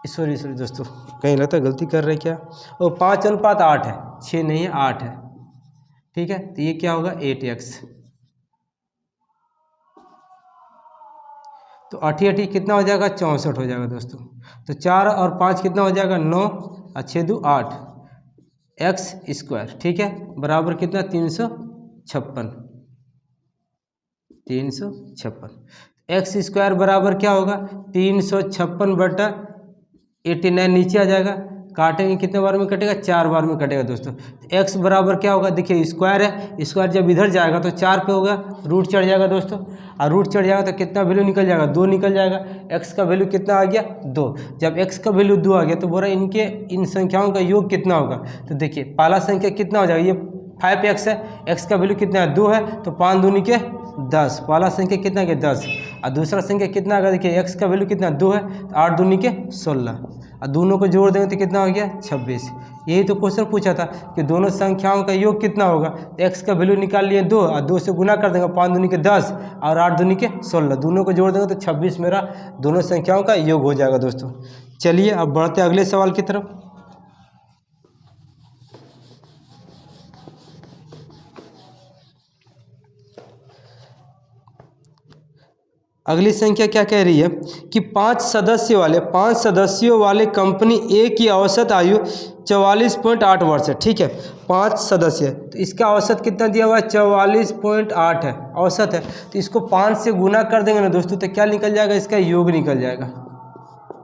Speaker 1: सॉरी दोस्तों कहीं लगता है गलती कर रहे क्या, और 5:8 है, 6 नहीं है 8 है, ठीक है। तो ये क्या होगा 8x, तो 8 कितना हो जाएगा 64 हो जाएगा दोस्तों। तो 4 और 5 कितना हो जाएगा 9 और 6 2 8 x स्क्वायर, ठीक है, बराबर कितना 356 x स्क्वायर बराबर क्या होगा 356 बटा 89, नीचे आ जाएगा, काटेंगे कितने बार में कटेगा 4 बार में कटेगा दोस्तों। x बराबर क्या होगा, देखिए स्क्वायर है, स्क्वायर जब इधर जाएगा तो 4 पे होगा, रूट चढ़ जाएगा दोस्तों, और रूट चढ़ जाएगा तो कितना वैल्यू निकल जाएगा 2 निकल जाएगा। x का वैल्यू कितना आ गया 2, जब x का वैल्यू 2 आ गया तो बोला इनके इन संख्याओं का योग कितना होगा। तो देखिए पहला संख्या कितना हो जाएगा, ये 5x है, x का वैल्यू कितना है 2 है, तो 5 दूनी के 10, पहला संख्या कितना है 10, और दूसरा संख्या कितना आएगा, देखिए x का वैल्यू कितना 2 है, तो 8 दूनी के 16, और दोनों को जोड़ देंगे तो कितना हो गया 26। यही तो क्वेश्चन पूछा था कि दोनों संख्याओं का योग कितना होगा, तो x का वैल्यू निकाल लिए 2 और 2 से गुना कर देंगे, 5 दूनी के 10 और 8 दूनी के 16, दोनों को जोड़ देंगे तो 26 मेरा दोनों संख्याओं का योग हो जाएगा दोस्तों। चलिए अब बढ़ते हैं अगले सवाल की तरफ। अगली संख्या क्या कह रही है कि 5 सदस्यों वाले कंपनी ए की औसत आयु 44.8 वर्ष है, ठीक है। 5 सदस्य, तो इसका औसत कितना दिया हुआ है 44.8 है, औसत है, तो इसको 5 से गुना कर देंगे ना दोस्तों, तो क्या निकल जाएगा, इसका योग निकल जाएगा,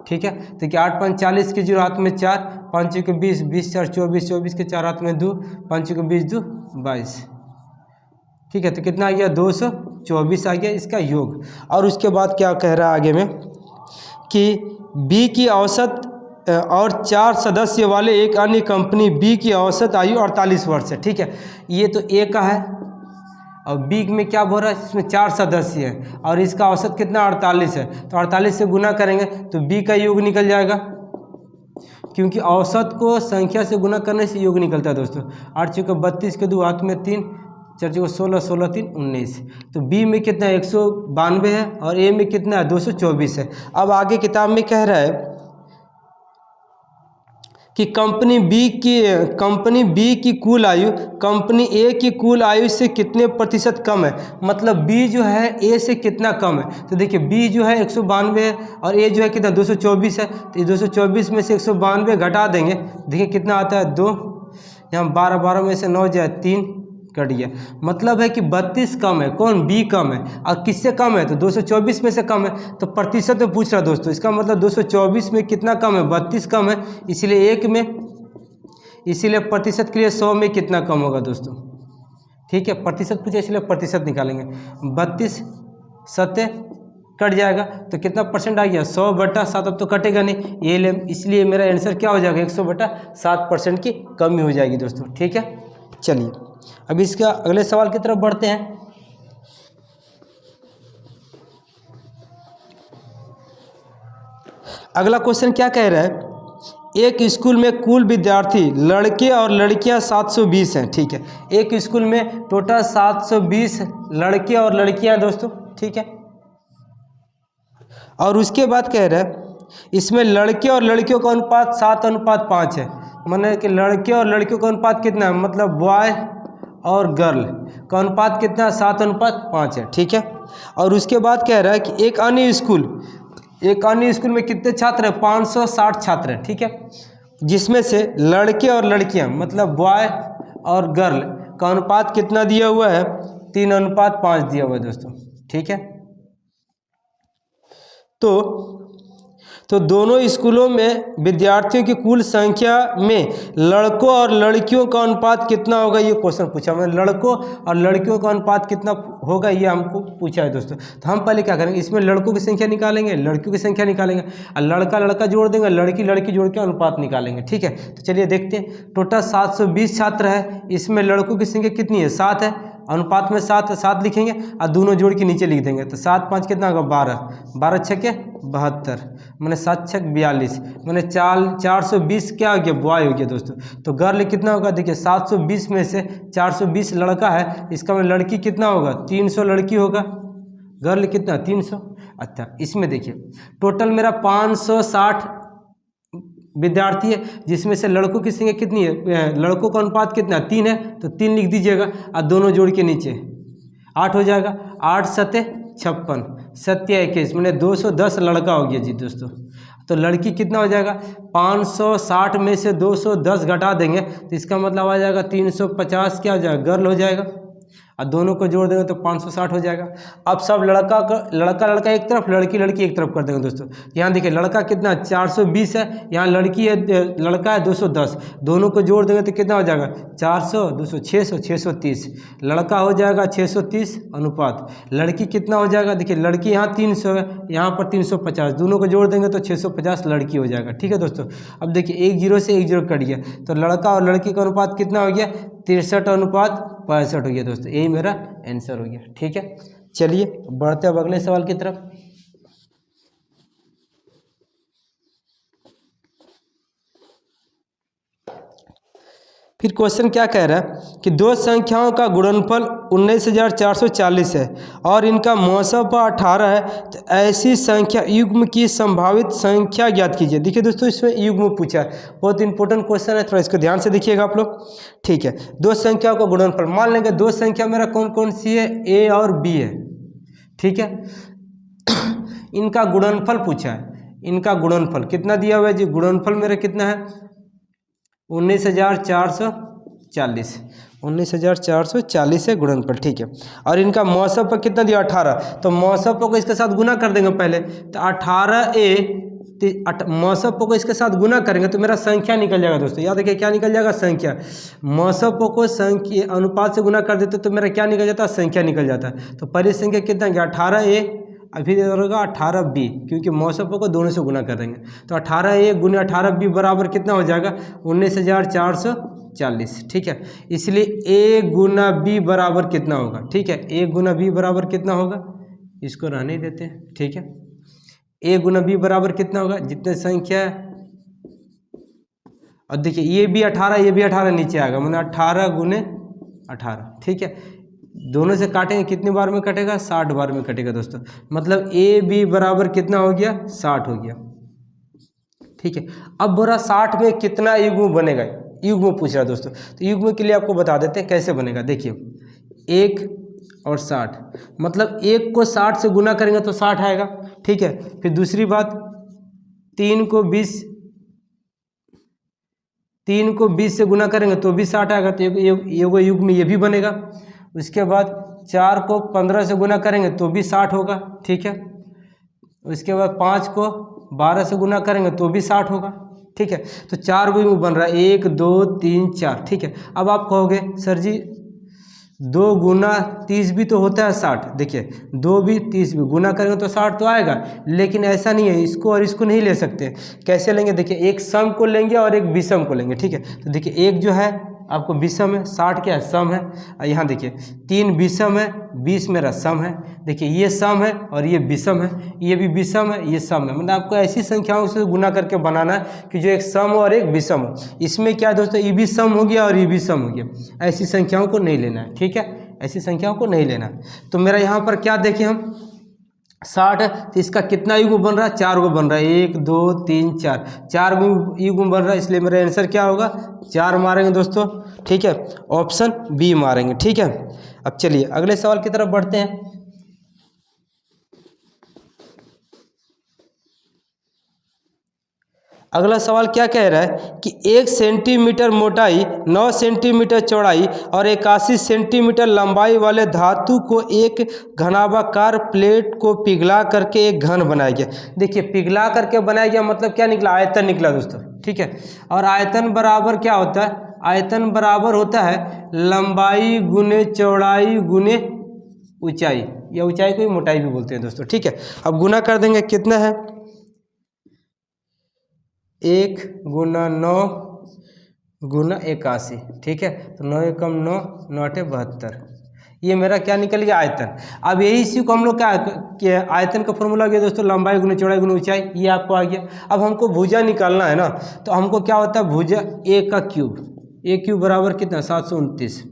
Speaker 1: ठीक है। तो क्या 8 5 40 के 0 हाथ में 4, 5 के 20, 20 4 24, 24 के 4 हाथ में 2, 5 के 20 2 22, ठीक है। तो कितना आ गया 224 आ गया इसका योग। और उसके बाद क्या कह रहा है आगे में कि बी की औसत और 4 सदस्य वाले एक अन्य कंपनी बी की औसत आयु 48 वर्ष है, ठीक है। ये तो ए का है और बी में क्या बोल रहा है, इसमें 4 सदस्य हैं और इसका औसत कितना 48 है, तो 48 से गुना करेंगे तो बी का योग निकल जाएगा, क्योंकि औसत को संख्या से गुना करने से योग निकलता है दोस्तों। 8 चौके 32 के 2 हाथ में 3, 4 को 16, 16 3 19। तो बी में कितना 192 है और ए में कितना है 224 है। अब आगे किताब में कह रहा है कि कंपनी बी की कुल आयु कंपनी ए की कुल आयु से कितने प्रतिशत कम है। मतलब बी जो है ए से कितना कम है। तो देखिए बी जो है 192 है और ए जो है कितना 224 है। तो 224 में से 192 घटा देंगे, देखिए कितना आता है 2, यहाँ 12 12 में से 9 जाए 3 कट गया। मतलब है कि 32 कम है, कौन बी कम है। और किससे कम है तो 224 में से कम है। तो प्रतिशत में पूछ रहा दोस्तों, इसका मतलब 224 में कितना कम है 32 कम है, इसलिए एक में, इसीलिए प्रतिशत के लिए 100 में कितना कम होगा दोस्तों। ठीक है, प्रतिशत पूछे इसलिए प्रतिशत निकालेंगे। 32 7 कट जाएगा तो कितना परसेंट आ गया 100/7। अब तो कटेगा नहीं ये, इसलिए मेरा आंसर क्या हो जाएगा 100/7% की कमी हो जाएगी दोस्तों। ठीक है, चलिए अब इसका अगले सवाल की तरफ बढ़ते हैं। अगला क्वेश्चन क्या कह रहा है, एक स्कूल में कुल विद्यार्थी लड़के और लड़कियां 720 हैं। ठीक है, एक स्कूल में टोटल 720 लड़के और लड़कियां दोस्तों। ठीक है, और उसके बाद कह रहा है इसमें लड़के और लड़कियों का अनुपात 7:5 है। माने कि लड़के और लड़कियों का अनुपात कितना है, मतलब बॉय और गर्ल का अनुपात कितना है 7:5 है। ठीक है, और उसके बाद कह रहा है कि एक अन्य स्कूल में कितने छात्र हैं 560 छात्र हैं। ठीक है, जिसमें से लड़के और लड़कियां मतलब बॉय और गर्ल का अनुपात कितना दिया हुआ है 3:5 दिया हुआ है दोस्तों। ठीक है, तो दोनों स्कूलों में विद्यार्थियों की कुल संख्या में लड़कों और लड़कियों का अनुपात कितना होगा, ये क्वेश्चन पूछा मैंने। लड़कों और लड़कियों का अनुपात कितना होगा ये हमको पूछा है दोस्तों। तो हम पहले क्या करेंगे, इसमें लड़कों की संख्या निकालेंगे, लड़कियों की संख्या निकालेंगे, और लड़का लड़का जोड़ देंगे, लड़की लड़की जोड़ के अनुपात निकालेंगे। ठीक है, तो चलिए देखते हैं। टोटल 720 छात्र है, इसमें लड़कों की संख्या कितनी है 7 है, अनुपात में 7 लिखेंगे और दोनों जोड़ के नीचे लिख देंगे। तो 7 5 कितना होगा 12, 12 6 72, मैंने 7 6 42, मैंने 420 क्या हो गया बॉय हो गया दोस्तों। तो गर्ल कितना होगा, देखिए 720 में से 420 लड़का है, इसका मतलब लड़की कितना होगा 300 लड़की होगा, गर्ल कितना 300। अच्छा, इसमें देखिए टोटल मेरा 560 विद्यार्थी है, जिसमें से लड़कों की संख्या कितनी है, लड़कों का अनुपात कितना 3 है, तो 3 लिख दीजिएगा और दोनों जोड़ के नीचे 8 हो जाएगा। 8 7 56, 7 21, मैंने 210 लड़का हो गया जी दोस्तों। तो लड़की कितना हो जाएगा 560 में से 210 घटा देंगे तो इसका मतलब आ जाएगा 350 क्या हो जाएगा गर्ल हो जाएगा, और दोनों को जोड़ देंगे तो 560 हो जाएगा। अब सब लड़का एक तरफ, लड़की लड़की एक तरफ कर देंगे दोस्तों। यहाँ देखिए लड़का कितना 420 है, यहाँ लड़की है लड़का है 210, दोनों को जोड़ देंगे तो कितना हो जाएगा 400 200 600 630, लड़का हो जाएगा 630 अनुपात, लड़की कितना हो जाएगा, देखिए लड़की यहाँ 300 है, यहाँ पर 350, दोनों को जोड़ देंगे तो 650 लड़की हो जाएगा। ठीक है दोस्तों, अब देखिए 1 0 से 1 0 कट गया, तो लड़का और लड़की का अनुपात कितना हो गया 63:65 हो गया दोस्तों। यही मेरा आंसर हो गया। ठीक है, चलिए बढ़ते अब अगले सवाल की तरफ। फिर क्वेश्चन क्या कह रहा है कि दो संख्याओं का गुणनफल 19,440 है और इनका मौसम पर 18 है, तो ऐसी संख्या युग्म की संभावित संख्या ज्ञात कीजिए। देखिए दोस्तों इसमें युग्म पूछा है, बहुत इंपॉर्टेंट क्वेश्चन है, थोड़ा इसको ध्यान से देखिएगा आप लोग। ठीक है, दो संख्याओं का गुणनफल, मान लेंगे दो संख्या मेरा कौन कौन सी है ए और बी है। ठीक है, इनका गुणनफल पूछा है, इनका गुणनफल कितना दिया हुआ है जी, गुणनफल मेरा कितना है 19,440, 19,440 है गुणनफल। ठीक है, और इनका मौसम पर कितना दिया 18, तो मौसम को इसके साथ गुना कर देंगे पहले, तो 18a मौसम को इसके साथ गुना करेंगे तो मेरा संख्या निकल जाएगा दोस्तों। याद रखिए क्या निकल जाएगा संख्या, मौसम को संख्या अनुपात से गुना कर देते तो मेरा क्या निकल जाता है संख्या निकल जाता है। तो पहली संख्या कितना गया 18a, अभी होगा 18b, क्योंकि मौसम को दोनों से गुना कर देंगे तो 18a गुना 18b बराबर कितना हो जाएगा 19,440। ठीक है, इसलिए a गुना b बराबर कितना होगा, ठीक है a गुना b बराबर कितना होगा, इसको रहने ही देते हैं। ठीक है, a गुना b बराबर कितना होगा, जितने संख्या है, और देखिए ये भी 18 ये भी 18 नीचे आएगा, मैंने 18 गुने 18। ठीक है, दोनों से काटेंगे कितनी बार में कटेगा, 60 बार में कटेगा दोस्तों। मतलब ए बी बराबर कितना हो गया, 60 हो गया। ठीक है, अब बोला 60 में कितना युग्म बनेगा, युग्म पूछ रहा है दोस्तों। तो युग्म के लिए आपको बता देते हैं कैसे बनेगा। देखिए 1 और 60, मतलब 1 को 60 से गुना करेंगे तो 60 आएगा। ठीक है, फिर दूसरी बात 3 को 20 से गुना करेंगे तो भी 60 आएगा, तो ये युग्म ये भी बनेगा। उसके बाद 4 को 15 से गुना करेंगे तो भी 60 होगा। ठीक है, उसके बाद 5 को 12 से गुना करेंगे तो भी 60 होगा। ठीक है, तो 4 युग्म बन रहा है, 1 2 3 4। ठीक है, अब आप कहोगे सर जी 2 गुना 30 भी तो होता है 60। देखिए 2 भी 30 भी गुना करेंगे तो 60 तो आएगा, लेकिन ऐसा नहीं है, इसको और इसको नहीं ले सकते। कैसे लेंगे, देखिए एक सम को लेंगे और एक विषम को लेंगे। ठीक है, तो देखिए एक जो है आपको विषम है, 60 क्या है, सम है। और यहाँ देखिए 3 विषम है, 20 मेरा सम है। देखिए ये सम है और ये विषम है, ये भी विषम है, ये सम है। मतलब आपको ऐसी संख्याओं से गुना करके बनाना है कि जो एक सम और एक विषम हो। इसमें क्या है दोस्तों, ये भी सम हो गया और ये भी सम हो गया। ऐसी संख्याओं को नहीं लेना है। ठीक है, ऐसी संख्याओं को नहीं लेना है। तो मेरा यहाँ पर क्या देखें हम 60 है, तो इसका कितना युग्म बन रहा है, 4 गो बन रहा है, 1 2 3 4, 4 युग्म बन रहा है। इसलिए मेरा आंसर क्या होगा, 4 मारेंगे दोस्तों। ठीक है, ऑप्शन बी मारेंगे। ठीक है, अब चलिए अगले सवाल की तरफ बढ़ते हैं। अगला सवाल क्या कह रहा है कि 1 सेंटीमीटर मोटाई, 9 सेंटीमीटर चौड़ाई और 81 सेंटीमीटर लंबाई वाले धातु को एक घनाभाकार प्लेट को पिघला करके एक घन बनाया गया। देखिए पिघला करके बनाया गया मतलब क्या निकला, आयतन निकला दोस्तों। ठीक है, और आयतन बराबर क्या होता है, आयतन बराबर होता है लंबाई गुने चौड़ाई गुने ऊंचाई, या ऊंचाई को ही मोटाई भी बोलते हैं दोस्तों। ठीक है, अब गुना कर देंगे, कितना है 1 गुना 9 गुना 81। ठीक है, तो 9 एकम 9, 9 8 72। ये मेरा क्या निकल गया, आयतन। अब यही इसी को हम लोग क्या आयतन का फॉर्मूला गया दोस्तों, लंबाई गुना चौड़ाई गुना ऊंचाई, ये आपको आ गया। अब हमको भुजा निकालना है ना, तो हमको क्या होता है, भुजा ए का क्यूब, ए क्यूब बराबर कितना 729।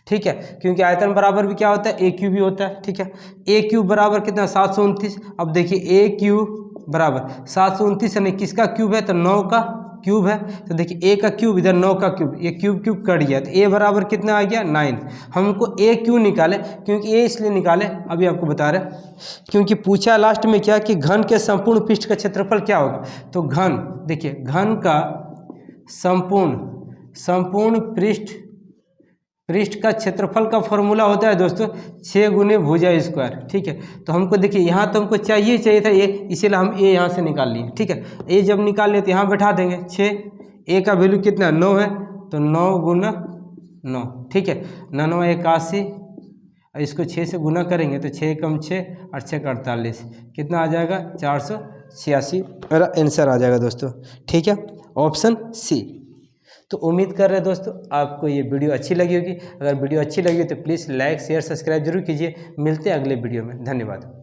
Speaker 1: ठीक है, क्योंकि आयतन बराबर भी क्या होता है, ए क्यूब भी होता है। ठीक है, ए क्यूब बराबर कितना 729। अब देखिए ए क्यूब बराबर 729 यानी किसका क्यूब है, तो 9 का क्यूब है। तो देखिए ए का क्यूब इधर 9 का क्यूब, ये क्यूब क्यूब कट गया, तो ए बराबर कितना आ गया 9। हमको ए क्यों निकाले, क्योंकि ए इसलिए निकाले अभी आपको बता रहे, क्योंकि पूछा लास्ट में क्या कि घन के संपूर्ण पृष्ठ का क्षेत्रफल क्या होगा। तो घन, देखिए घन का संपूर्ण पृष्ठ का क्षेत्रफल का फॉर्मूला होता है दोस्तों 6 गुने भुजा स्क्वायर। ठीक है, तो हमको देखिए यहाँ तो हमको चाहिए था ए, इसीलिए हम ए यहाँ से निकाल लिए। ठीक है, ए जब निकाल लिए तो यहाँ बैठा देंगे 6, ए का वैल्यू कितना 9 है, तो 9 गुना 9। ठीक है, 9 81, इसको 6 से गुना करेंगे तो 6 कम 6 और 6 का 48, कितना आ जाएगा 486। मेरा आंसर आ जाएगा दोस्तों। ठीक है, ऑप्शन सी। तो उम्मीद कर रहे हैं दोस्तों आपको ये वीडियो अच्छी लगी होगी। अगर वीडियो अच्छी लगी हो तो प्लीज़ लाइक शेयर सब्सक्राइब जरूर कीजिए। मिलते हैं अगले वीडियो में, धन्यवाद।